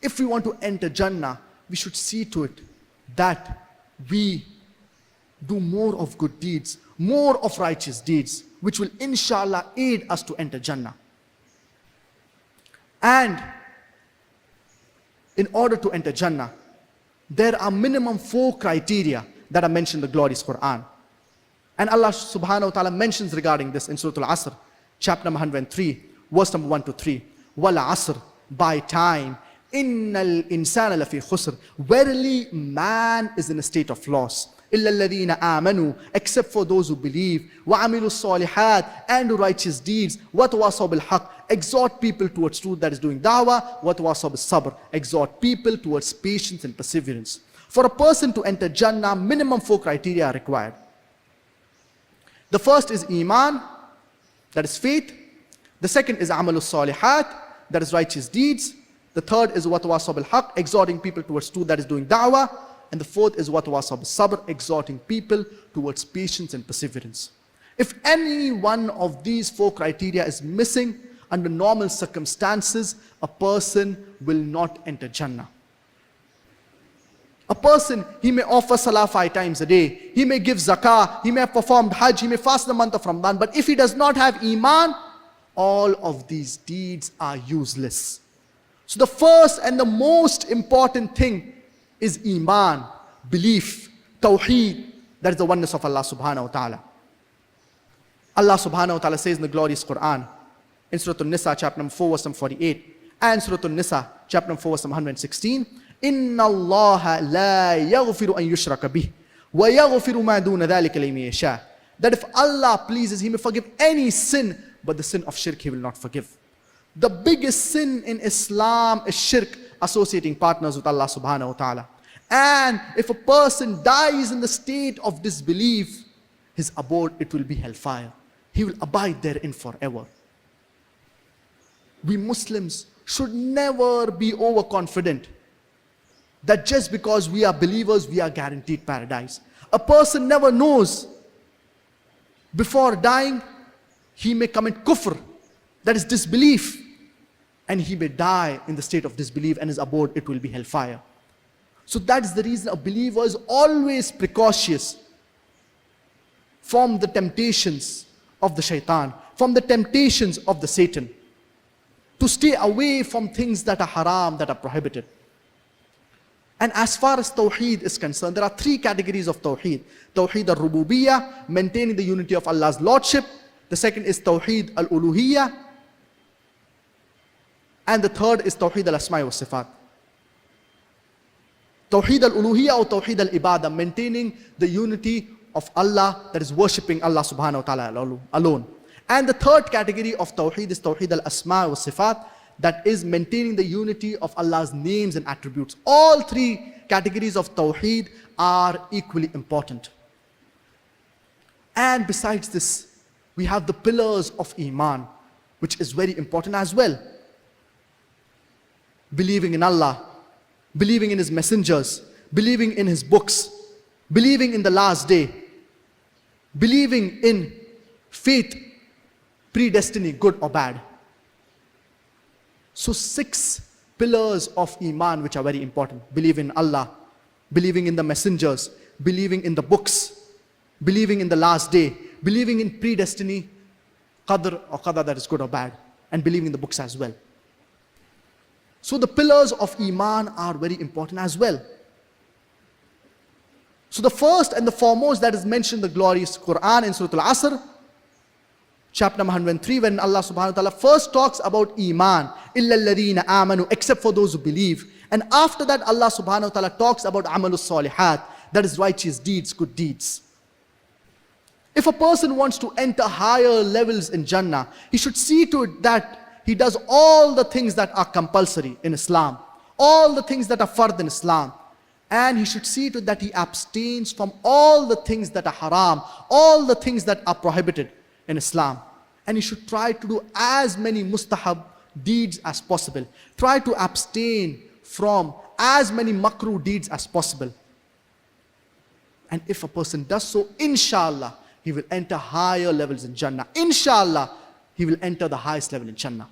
if we want to enter Jannah, we should see to it that we do more of good deeds, more of righteous deeds, which will inshallah aid us to enter Jannah. And in order to enter Jannah, there are minimum 4 criteria that are mentioned in the glorious Quran. And Allah subhanahu wa ta'ala mentions regarding this in Surah Al-Asr, chapter number 103, verse number 1 to 3. Wal asr, by time, innal insana lafi khusr, verily man is in a state of loss. Illa alladhina amanu, except for those who believe, wa amilu salihat, and do righteous deeds, wa tawasaw bil haqq, exhort people towards truth, that is doing dawah, wa tawasaw bis sabr, exhort people towards patience and perseverance. For a person to enter Jannah, minimum 4 criteria are required. The first is iman, that is faith. The second is amalus salihat, that is righteous deeds. The third is wa tawasaw bil haqq, exhorting people towards truth, that is doing da'wah. And the fourth is wa tawasaw bis sabr, exhorting people towards patience and perseverance. If any one of these 4 criteria is missing under normal circumstances, a person will not enter Jannah. A person, he may offer salah 5 times a day, he may give zakah, he may have performed hajj, he may fast the month of Ramadan, but if he does not have iman, all of these deeds are useless. So the first and the most important thing is iman, belief, tawheed, that is the oneness of Allah subhanahu wa ta'ala. Allah subhanahu wa ta'ala says in the glorious Quran, in Surah An-Nisa, chapter number 4, verse number 48, and Surah An-Nisa, chapter number 4, verse number 116, Inna Allah la yaghfiru an yushraka bih, wa yaghfiru ma duna dhalika liman yasha. That if Allah pleases, He may forgive any sin, but the sin of shirk He will not forgive. The biggest sin in Islam is shirk, associating partners with Allah subhanahu wa ta'ala. And if a person dies in the state of disbelief, his abode, it will be hellfire. He will abide therein forever. We Muslims should never be overconfident that just because we are believers, we are guaranteed paradise. A person never knows. Before dying, he may commit kufr, that is disbelief, and he may die in the state of disbelief, and his abode, it will be hellfire. So that is the reason a believer is always precautious from the temptations of the shaitan, from the temptations of the Satan, to stay away from things that are haram, that are prohibited. And as far as Tawheed is concerned, there are 3 categories of Tawheed. Tawheed al-Rububiyyah, maintaining the unity of Allah's Lordship. The second is Tawheed al-Uluhiyyah. And the third is Tawheed al-Asma'i wa Sifat. Tawheed al-Uluhiyyah or Tawheed al-Ibadah, maintaining the unity of Allah, that is worshipping Allah subhanahu wa ta'ala alone. And the third category of Tawheed is Tawheed al-Asma' wa Sifat, that is maintaining the unity of Allah's names and attributes. All 3 categories of Tawheed are equally important. And besides this, we have the pillars of Iman, which is very important as well. Believing in Allah, believing in His messengers, believing in His books, believing in the last day, believing in faith, predestiny, good or bad. So 6 pillars of Iman which are very important. Believing in Allah, believing in the messengers, believing in the books, believing in the last day, believing in predestiny, qadr or qadar, that is good or bad, and believing in the books as well. So the pillars of Iman are very important as well. So the first and the foremost that is mentioned in the glorious Quran in Surah Al-Asr, chapter number 103, when Allah subhanahu wa ta'ala first talks about Iman, illa alladhina amanu, except for those who believe. And after that, Allah subhanahu wa ta'ala talks about amalus salihat, that is righteous deeds, good deeds. If a person wants to enter higher levels in Jannah, he should see to it that he does all the things that are compulsory in Islam, all the things that are fard in Islam. And he should see to it that he abstains from all the things that are haram, all the things that are prohibited in Islam. And he should try to do as many mustahab deeds as possible. Try to abstain from as many makruh deeds as possible. And if a person does so, inshallah, he will enter higher levels in Jannah. Inshallah, he will enter the highest level in Jannah.